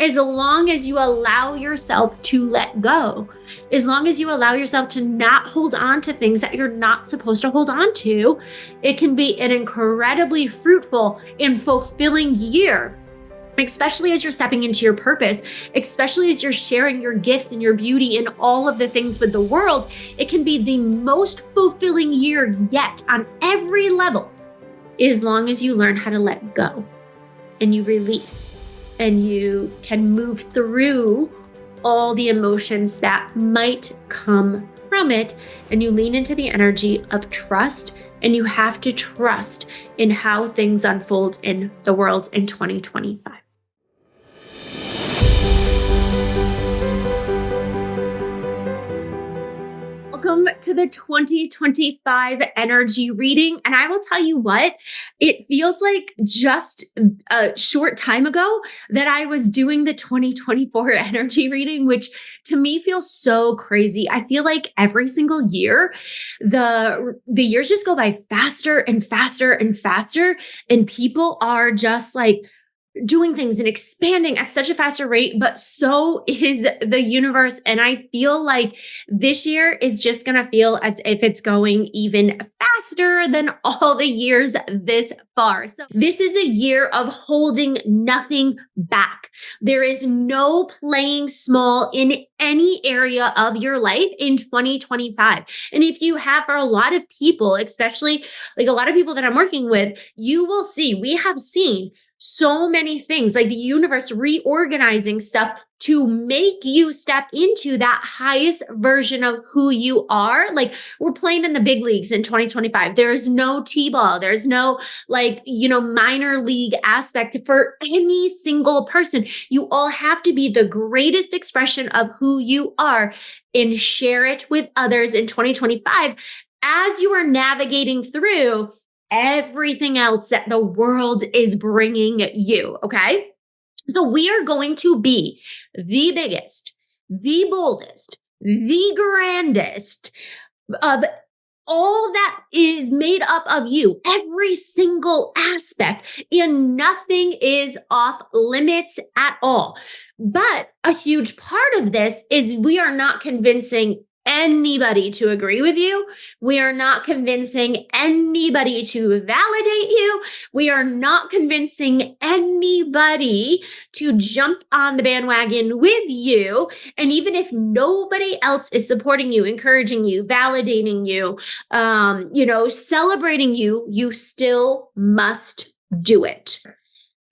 as long as you allow yourself to let go, as long as you allow yourself to not hold on to things that you're not supposed to hold on to, it can be an incredibly fruitful and fulfilling year. Especially as you're stepping into your purpose, especially as you're sharing your gifts and your beauty and all of the things with the world, it can be the most fulfilling year yet on every level, as long as you learn how to let go and you release and you can move through all the emotions that might come from it, and you lean into the energy of trust, and you have to trust in how things unfold in the world in 2025. Welcome to the 2025 energy reading. And I will tell you what, it feels like just a short time ago that I was doing the 2024 energy reading, which to me feels so crazy. I feel like every single year, the years just go by faster and faster and faster. And people are just like doing things and expanding at such a faster rate, but so is the universe. And I feel like this year is just going to feel as if it's going even faster than all the years this far. So this is a year of holding nothing back. There is no playing small in any area of your life in 2025. And if you have, for a lot of people, especially like a lot of people that I'm working with, you will see, we have seen so many things like the universe reorganizing stuff to make you step into that highest version of who you are. Like we're playing in the big leagues in 2025. There's no T-ball. There's no minor league aspect for any single person. You all have to be the greatest expression of who you are and share it with others in 2025 as you are navigating through everything else that the world is bringing you, okay? So we are going to be the biggest, the boldest, the grandest of all that is made up of you, every single aspect, and nothing is off limits at all. But a huge part of this is we are not convincing anybody to agree with you. We are not convincing anybody to validate you. We are not convincing anybody to jump on the bandwagon with you. And even if nobody else is supporting you, encouraging you, validating you, celebrating you, you still must do it.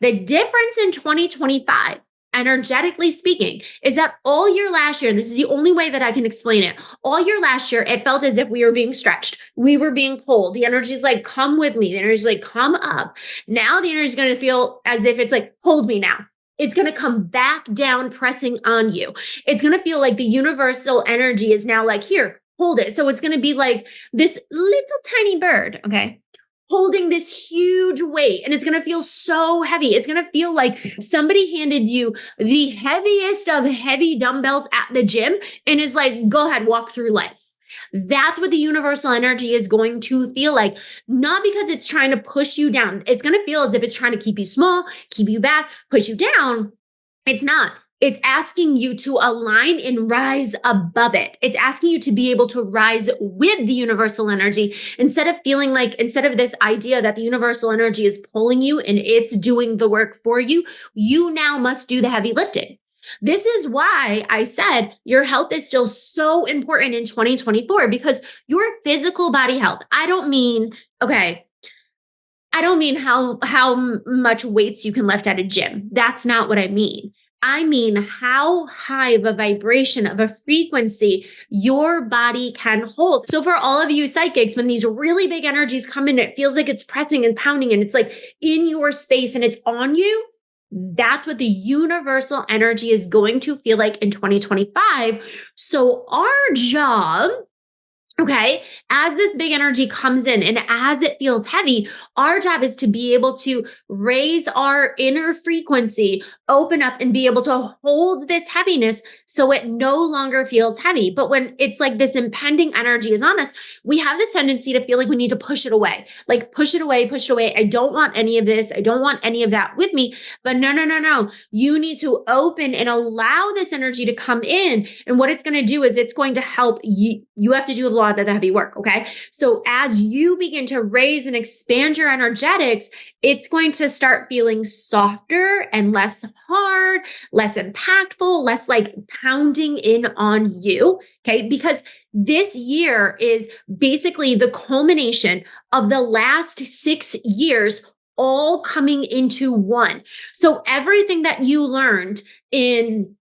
The difference in 2025, energetically speaking, is that all year last year, and this is the only way that I can explain it, all year last year, it felt as if we were being stretched. We were being pulled. The energy is like, come with me. The energy is like, come up. Now the energy is going to feel as if it's like, hold me now. It's going to come back down, pressing on you. It's going to feel like the universal energy is now like, here, hold it. So it's going to be like this little tiny bird, okay, holding this huge weight, and it's going to feel so heavy. It's going to feel like somebody handed you the heaviest of heavy dumbbells at the gym and is like, go ahead, walk through life. That's what the universal energy is going to feel like, not because it's trying to push you down. It's going to feel as if it's trying to keep you small, keep you back, push you down. It's not. It's asking you to align and rise above it. It's asking you to be able to rise with the universal energy instead of this idea that the universal energy is pulling you and it's doing the work for you. You now must do the heavy lifting. This is why I said your health is still so important in 2024, because your physical body health, I don't mean how much weights you can lift at a gym. That's not what I mean. I mean how high of a vibration, of a frequency your body can hold. So for all of you psychics, when these really big energies come in, it feels like it's pressing and pounding and it's like in your space and it's on you. That's what the universal energy is going to feel like in 2025. So our job Okay. As this big energy comes in and as it feels heavy, our job is to be able to raise our inner frequency, open up and be able to hold this heaviness so it no longer feels heavy. But when it's like this impending energy is on us, we have the tendency to feel like we need to push it away, like push it away, push it away. I don't want any of this. I don't want any of that with me. But no, no, no, no. You need to open and allow this energy to come in. And what it's going to do is it's going to help you. You have to do a lot of the heavy work. Okay. So as you begin to raise and expand your energetics, it's going to start feeling softer and less hard, less impactful, less like pounding in on you. Okay. Because this year is basically the culmination of the last 6 years all coming into one. So everything that you learned in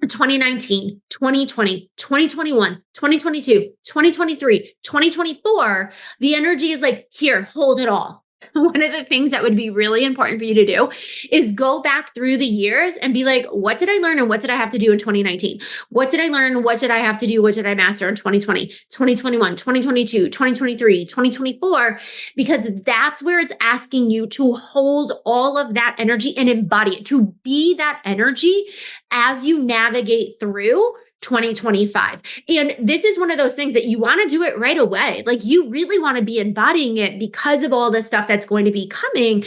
2019, 2020, 2021, 2022, 2023, 2024, the energy is like, here, hold it all. One of the things that would be really important for you to do is go back through the years and be like, what did I learn and what did I have to do in 2019? What did I learn? What did I have to do? What did I master in 2020, 2021, 2022, 2023, 2024? Because that's where it's asking you to hold all of that energy and embody it, to be that energy as you navigate through 2025. And this is one of those things that you want to do it right away. Like you really want to be embodying it because of all the stuff that's going to be coming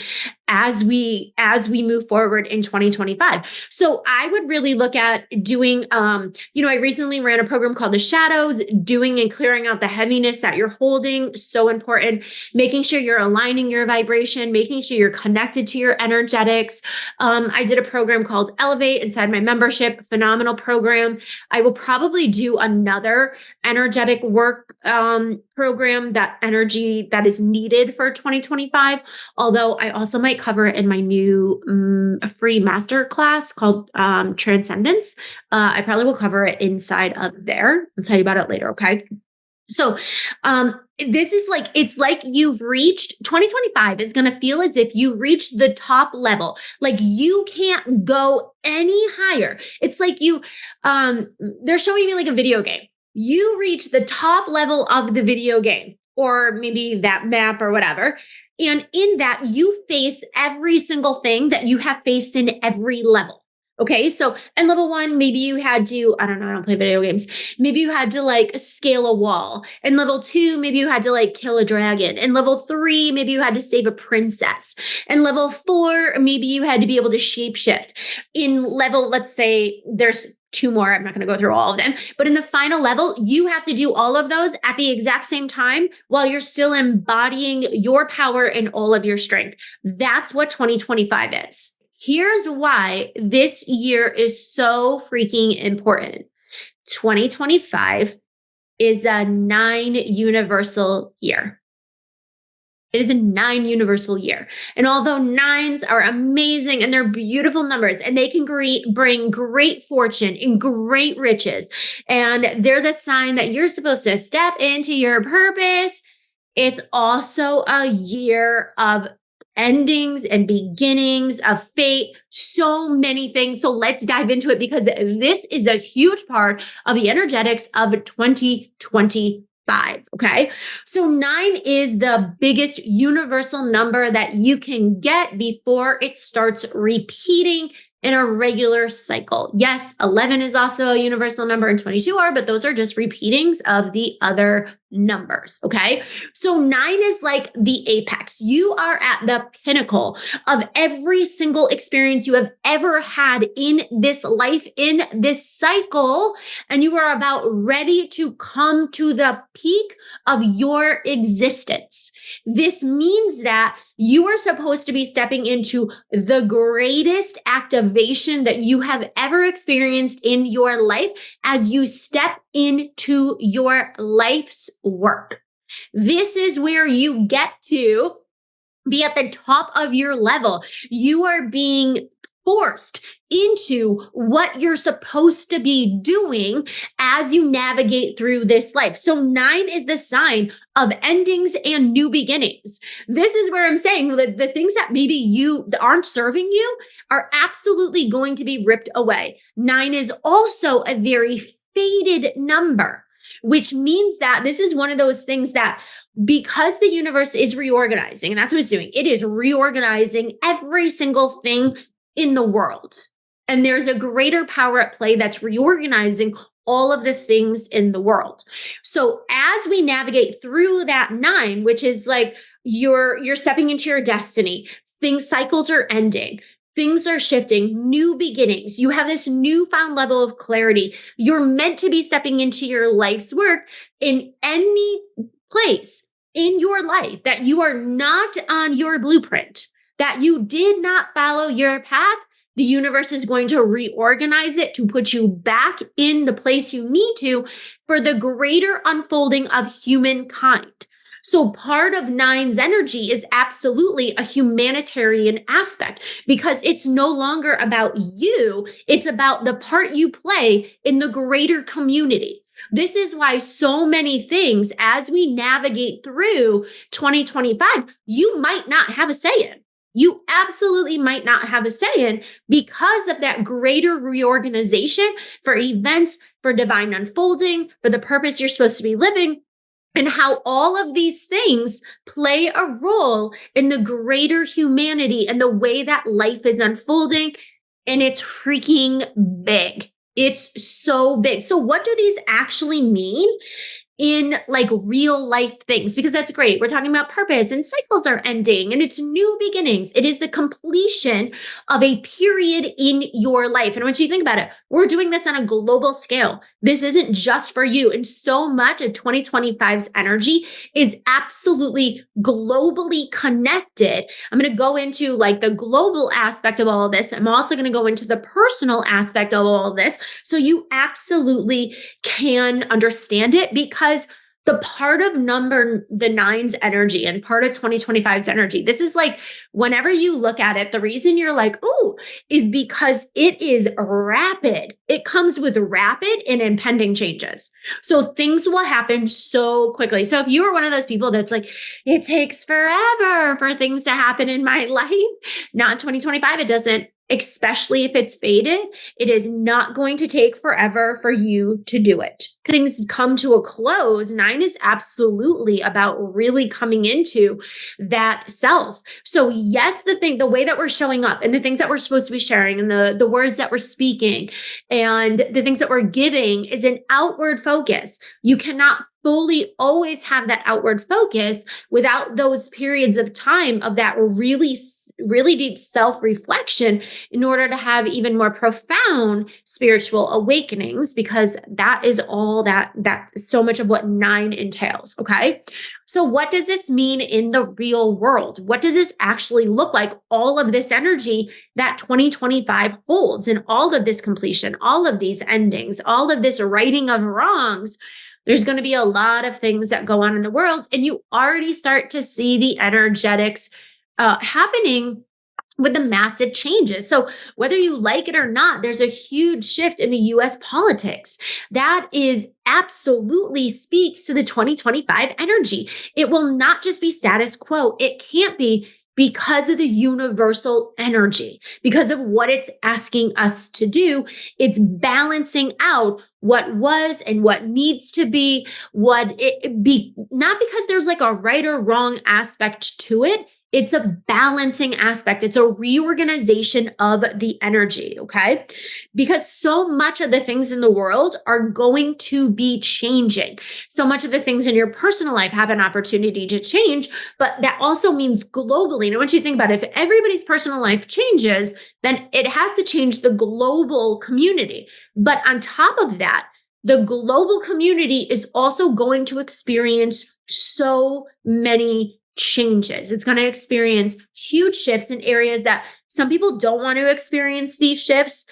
as we move forward in 2025. So I would really look at doing, I recently ran a program called The Shadows, doing and clearing out the heaviness that you're holding. So important. Making sure you're aligning your vibration, making sure you're connected to your energetics. I did a program called Elevate inside my membership, phenomenal program. I will probably do another energetic work program, that energy that is needed for 2025. Although I also might cover it in my new free master class called Transcendence. I probably will cover it inside of there. I'll tell you about it later. Okay. So, this is like, it's like you've reached 2025 is going to feel as if you reached the top level. Like you can't go any higher. It's like they're showing me like a video game. You reach the top level of the video game or maybe that map or whatever. And in that you face every single thing that you have faced in every level. Okay. So in level 1, maybe you had to, I don't know, I don't play video games. Maybe you had to like scale a wall. In level 2, maybe you had to like kill a dragon. In level 3, maybe you had to save a princess. In level 4, maybe you had to be able to shapeshift. In level, let's say there's 2 more. I'm not going to go through all of them, but in the final level, you have to do all of those at the exact same time while you're still embodying your power and all of your strength. That's what 2025 is. Here's why this year is so freaking important. 2025 is a 9 universal year. It is a 9 universal year. And although 9s are amazing and they're beautiful numbers and they can bring great fortune and great riches, and they're the sign that you're supposed to step into your purpose, it's also a year of endings and beginnings of fate, so many things. So let's dive into it because this is a huge part of the energetics of 2025. Okay. So 9 is the biggest universal number that you can get before it starts repeating in a regular cycle. Yes, 11 is also a universal number and 22 are, but those are just repeatings of the other numbers. Okay. So 9 is like the apex. You are at the pinnacle of every single experience you have ever had in this life, in this cycle. And you are about ready to come to the peak of your existence. This means that you are supposed to be stepping into the greatest activation that you have ever experienced in your life as you step into your life's work. This is where you get to be at the top of your level. You are being forced into what you're supposed to be doing as you navigate through this life. So 9 is the sign of endings and new beginnings. This is where I'm saying that the things that maybe you aren't serving you are absolutely going to be ripped away. 9 is also a very faded number. which means that this is one of those things that because the universe is reorganizing, and that's what it's doing, it is reorganizing every single thing in the world. And there's a greater power at play that's reorganizing all of the things in the world. So as we navigate through that 9, which is like you're stepping into your destiny, cycles are ending. Things are shifting, new beginnings. You have this newfound level of clarity. You're meant to be stepping into your life's work in any place in your life that you are not on your blueprint, that you did not follow your path. The universe is going to reorganize it to put you back in the place you need to for the greater unfolding of humankind. So part of 9's energy is absolutely a humanitarian aspect because it's no longer about you. It's about the part you play in the greater community. This is why so many things as we navigate through 2025, you might not have a say in. You absolutely might not have a say in because of that greater reorganization for events, for divine unfolding, for the purpose you're supposed to be living, and how all of these things play a role in the greater humanity and the way that life is unfolding. And it's freaking big. It's so big. So what do these actually mean in like real life things? Because that's great. We're talking about purpose and cycles are ending and it's new beginnings. It is the completion of a period in your life. And once you think about it, we're doing this on a global scale. This isn't just for you. And so much of 2025's energy is absolutely globally connected. I'm going to go into like the global aspect of all of this. I'm also going to go into the personal aspect of all of this so you absolutely can understand it, because the part of the 9's energy and part of 2025's energy, this is like, whenever you look at it, the reason you're like, oh, is because it is rapid. It comes with rapid and impending changes. So things will happen so quickly. So if you are one of those people that's like, it takes forever for things to happen in my life, not in 2025, it doesn't. Especially if it's faded, it is not going to take forever for you to do it. Things come to a close. 9 is absolutely about really coming into that self. So yes, the way that we're showing up and the things that we're supposed to be sharing and the words that we're speaking and the things that we're giving is an outward focus. You cannot fully always have that outward focus without those periods of time of that really, really deep self-reflection in order to have even more profound spiritual awakenings, because that is all that so much of what 9 entails. Okay. So what does this mean in the real world? What does this actually look like? All of this energy that 2025 holds and all of this completion, all of these endings, all of this righting of wrongs. There's going to be a lot of things that go on in the world, and you already start to see the energetics happening with the massive changes. So whether you like it or not, there's a huge shift in the US politics. That is absolutely speaks to the 2025 energy. It will not just be status quo. It can't be, because of the universal energy, because of what it's asking us to do. It's balancing out what was and what needs to be, what it be, not because there's like a right or wrong aspect to it. It's a balancing aspect. It's a reorganization of the energy, okay? Because so much of the things in the world are going to be changing. So much of the things in your personal life have an opportunity to change, but that also means globally. And I want you to think about it. If everybody's personal life changes, then it has to change the global community. But on top of that, the global community is also going to experience so many changes. It's going to experience huge shifts in areas that some people don't want to experience these shifts,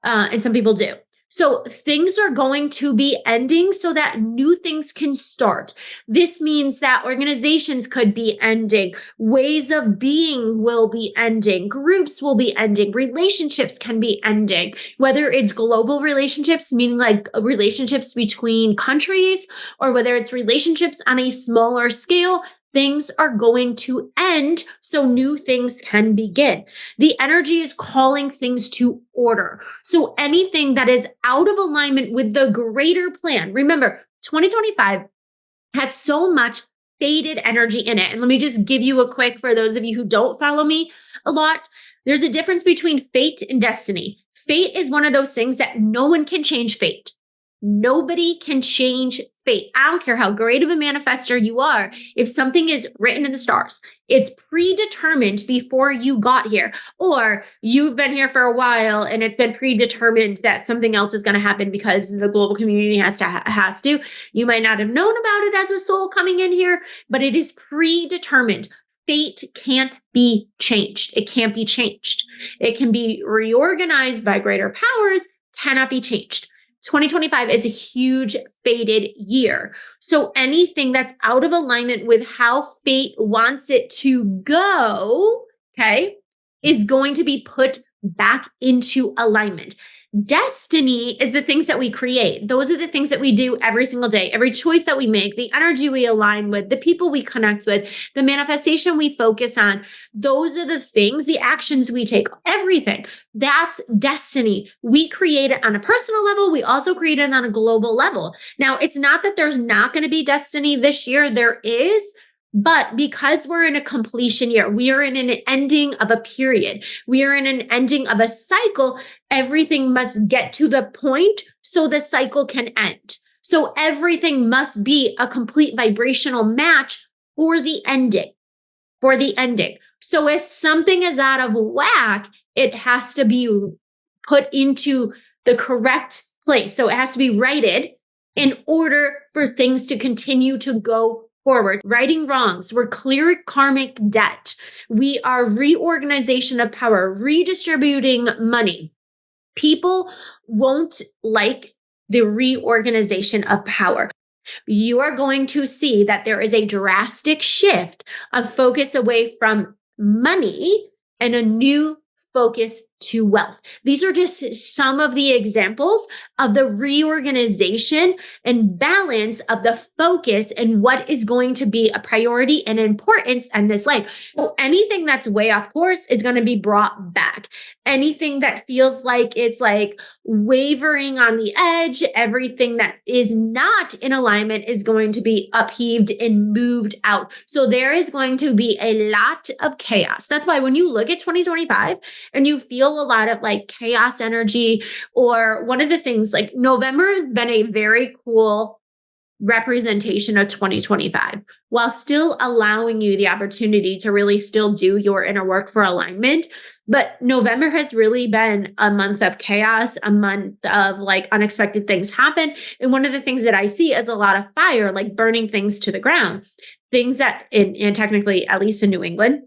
and some people do. So things are going to be ending so that new things can start. This means that organizations could be ending, ways of being will be ending, groups will be ending, relationships can be ending, whether it's global relationships, meaning like relationships between countries, or whether it's relationships on a smaller scale. Things are going to end so new things can begin. The energy is calling things to order. So anything that is out of alignment with the greater plan, remember, 2025 has so much faded energy in it. And let me just give you a quick, for those of you who don't follow me a lot, there's a difference between fate and destiny. Fate is one of those things that no one can change fate. Nobody can change fate. I don't care how great of a manifester you are. If something is written in the stars, it's predetermined before you got here, or you've been here for a while and it's been predetermined that something else is going to happen because the global community has to. You might not have known about it as a soul coming in here, but it is predetermined. Fate can't be changed. It can't be changed. It can be reorganized by greater powers, cannot be changed. 2025 is a huge faded year. So anything that's out of alignment with how fate wants it to go, okay, is going to be put back into alignment. Destiny is the things that we create. Those are the things that we do every single day, every choice that we make, the energy we align with, the people we connect with, the manifestation we focus on. Those are the things, the actions we take, everything. That's destiny. We create it on a personal level. We also create it on a global level. Now, it's not that there's not going to be destiny this year. There is. But because we're in a completion year, we are in an ending of a period, we are in an ending of a cycle, everything must get to the point so the cycle can end. So everything must be a complete vibrational match for the ending, So if something is out of whack, it has to be put into the correct place. So it has to be righted in order for things to continue to go forward. Righting wrongs. We're clear karmic debt. We are reorganization of power, redistributing money. People won't like the reorganization of power. You are going to see that there is a drastic shift of focus away from money and a new focus to wealth. These are just some of the examples of the reorganization and balance of the focus and what is going to be a priority and importance in this life. So anything that's way off course is going to be brought back. Anything that feels like it's like wavering on the edge, everything that is not in alignment is going to be upheaved and moved out. So there is going to be a lot of chaos. That's why when you look at 2025 and you feel a lot of like chaos energy, or one of the things like November has been a very cool representation of 2025 while still allowing you the opportunity to really still do your inner work for alignment. But November has really been a month of chaos, a month of like unexpected things happen. And one of the things that I see is a lot of fire, like burning things to the ground, things that and technically, at least in New England,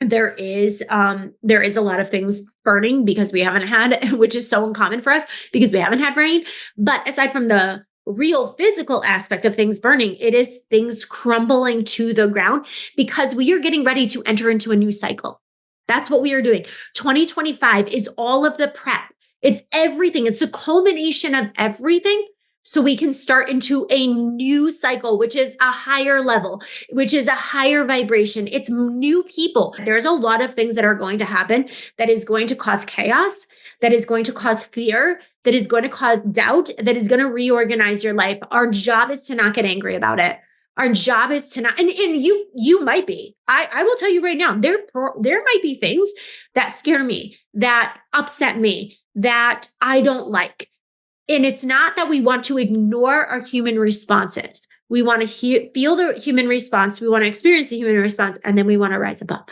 there is a lot of things burning because we haven't had, which is so uncommon for us because we haven't had rain. But aside from the real physical aspect of things burning, it is things crumbling to the ground because we are getting ready to enter into a new cycle. That's what we are doing. 2025 is all of the prep. It's everything. It's the culmination of everything. So we can start into a new cycle, which is a higher level, which is a higher vibration. It's new people. There's a lot of things that are going to happen that is going to cause chaos, that is going to cause fear, that is going to cause doubt, that is going to reorganize your life. Our job is to not get angry about it. Our job is to not, and you might be. I will tell you right now, there might be things that scare me, that upset me, that I don't like. And it's not that we want to ignore our human responses. We want to feel the human response. We want to experience the human response, and then we want to rise above.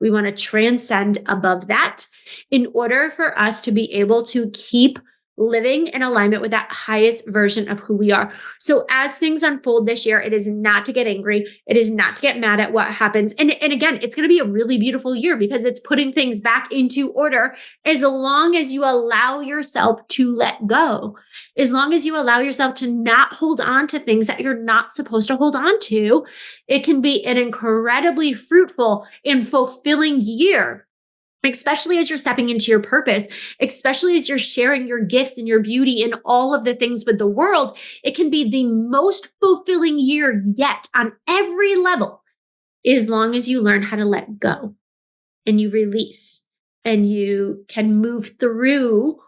We want to transcend above that in order for us to be able to keep living in alignment with that highest version of who we are. So as things unfold this year, it is not to get angry. It is not to get mad at what happens. And again, it's going to be a really beautiful year because it's putting things back into order as long as you allow yourself to let go. As long as you allow yourself to not hold on to things that you're not supposed to hold on to, it can be an incredibly fruitful and fulfilling year. Especially as you're stepping into your purpose, especially as you're sharing your gifts and your beauty and all of the things with the world, it can be the most fulfilling year yet on every level, as long as you learn how to let go and you release and you can move through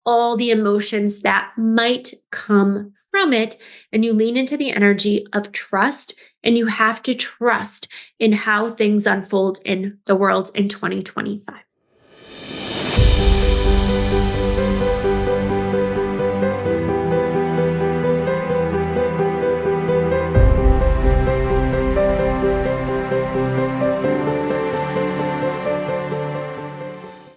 all the emotions that might come from it. And you lean into the energy of trust. And you have to trust in how things unfold in the world in 2025.